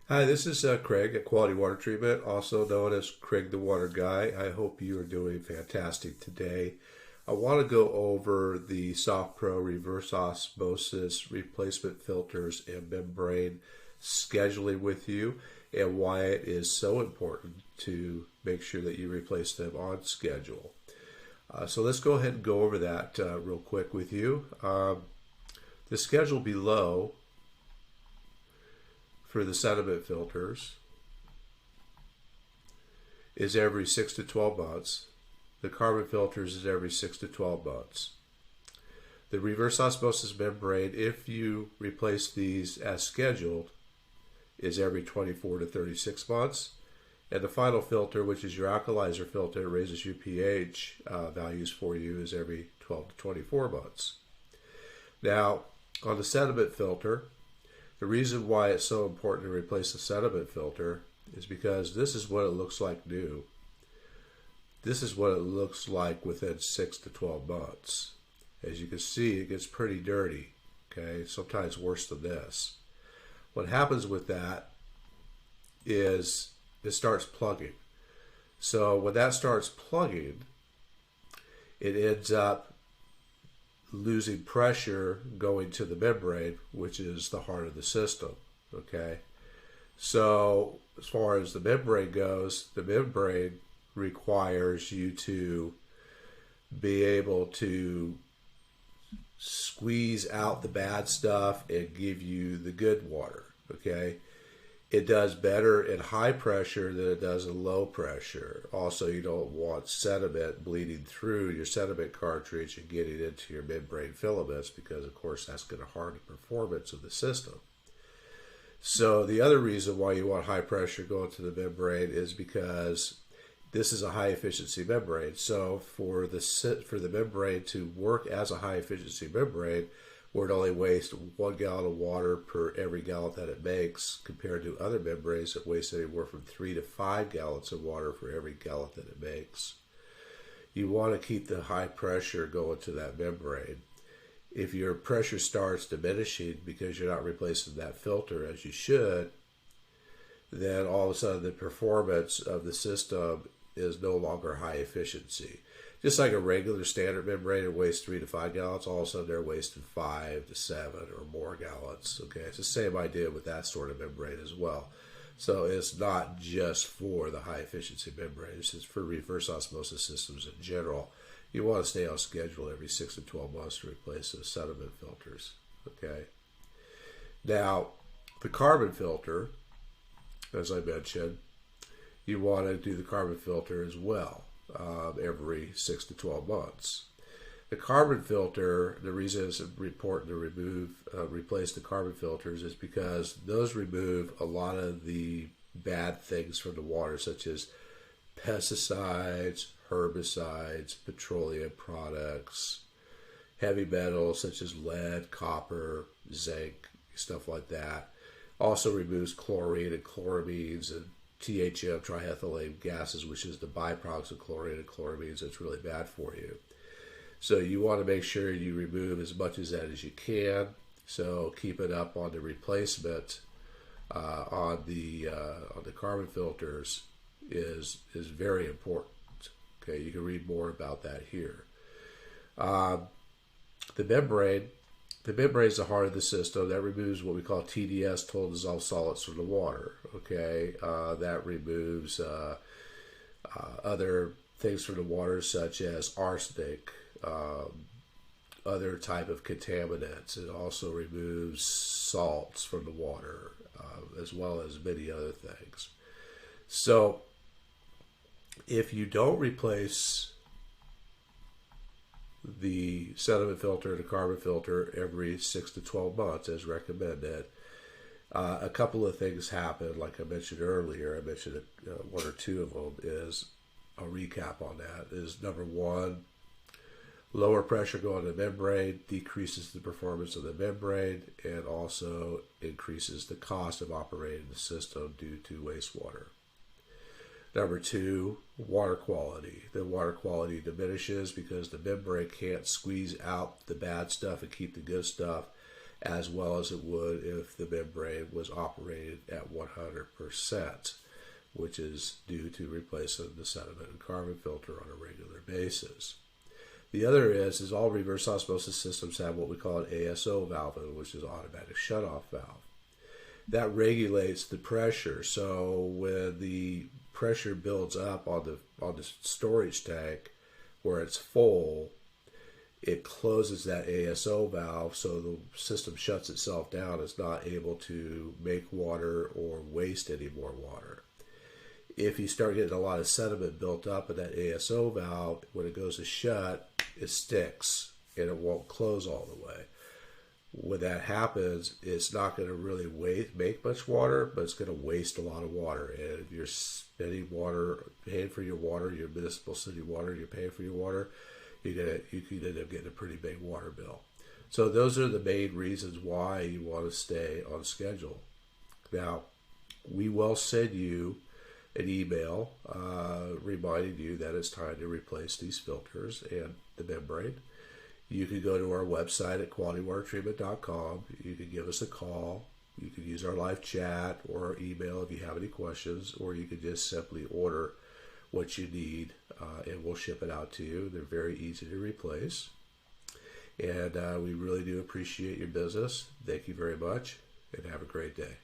Hi, this is Craig at Quality Water Treatment, also known as Craig the Water Guy. I hope you are doing fantastic today. I want to go over the Soft Pro reverse osmosis replacement filters and membrane scheduling with you and why it is so important to make sure that you replace them on schedule. So let's go ahead and go over that real quick with you. The schedule below for the sediment filters is every 6 to 12 months. The carbon filters is every 6 to 12 months. The reverse osmosis membrane, if you replace these as scheduled, is every 24 to 36 months. And the final filter, which is your alkalizer filter, it raises your pH values for you, is every 12 to 24 months. Now, on the sediment filter, the reason why it's so important to replace the sediment filter is because this is what it looks like new. This is what it looks like within 6 to 12 months. As you can see, it gets pretty dirty, okay? Sometimes worse than this. What happens with that is it starts plugging. So when that starts plugging, it ends up losing pressure going to the membrane, which is the heart of the system, okay? So as far as the membrane goes, the membrane requires you to be able to squeeze out the bad stuff and give you the good water, okay? It does better in high pressure than it does in low pressure. Also, you don't want sediment bleeding through your sediment cartridge and getting into your membrane filaments because, of course, that's going to harm the performance of the system. So the other reason why you want high pressure going to the membrane is because this is a high efficiency membrane. So for the membrane to work as a high efficiency membrane, where it only wastes 1 gallon of water per every gallon that it makes, compared to other membranes that waste anywhere from 3 to 5 gallons of water for every gallon that it makes. You want to keep the high pressure going to that membrane. If your pressure starts diminishing because you're not replacing that filter as you should, then all of a sudden the performance of the system is no longer high efficiency. Just like a regular standard membrane, it wastes 3 to 5 gallons. All of a sudden, they're wasting 5 to 7 or more gallons. Okay, it's the same idea with that sort of membrane as well. So it's not just for the high efficiency membrane. It's just for reverse osmosis systems in general. You want to stay on schedule every 6 to 12 months to replace those sediment filters. Okay. Now, the carbon filter, as I mentioned, you want to do the carbon filter as well. Every 6 to 12 months. The carbon filter, the reason it's important to replace the carbon filters is because those remove a lot of the bad things from the water, such as pesticides, herbicides, petroleum products, heavy metals such as lead, copper, zinc, stuff like that. Also removes chlorine and chloramines and THM, triethylene gases, which is the byproducts of chlorine and chloramines. That's really bad for you. So you want to make sure you remove as much of that as you can. So keep it up on the replacement on the carbon filters is very important. Okay, you can read more about that here. The membrane. The membrane is the heart of the system. That removes what we call TDS, total dissolved solids, from the water. Okay, that removes other things from the water, such as arsenic, other type of contaminants. It also removes salts from the water, as well as many other things. So, if you don't replace the sediment filter and the carbon filter every 6 to 12 months as recommended, a couple of things happen. Like I mentioned earlier, I mentioned one or two of them. Is I'll recap on that. Is number one, lower pressure going to the membrane decreases the performance of the membrane and also increases the cost of operating the system due to wastewater. Number two, water quality. The water quality diminishes because the membrane can't squeeze out the bad stuff and keep the good stuff as well as it would if the membrane was operated at 100%, which is due to replacing the sediment and carbon filter on a regular basis. The other is all reverse osmosis systems have what we call an ASO valve, which is automatic shutoff valve. That regulates the pressure. So when the pressure builds up on the storage tank where it's full, it closes that ASO valve, so the system shuts itself down. It's not able to make water or waste any more water. If you start getting a lot of sediment built up in that ASO valve, when it goes to shut, it sticks and it won't close all the way. When that happens, it's not going to really make much water, but it's going to waste a lot of water. And if you're spending water, paying for your water, your municipal city water, you're paying for your water, you could end up getting a pretty big water bill. So those are the main reasons why you want to stay on schedule. Now, we will send you an email reminding you that it's time to replace these filters and the membrane. You can go to our website at qualitywatertreatment.com. You can give us a call. You can use our live chat or our email if you have any questions, or you can just simply order what you need and we'll ship it out to you. They're very easy to replace. And we really do appreciate your business. Thank you very much and have a great day.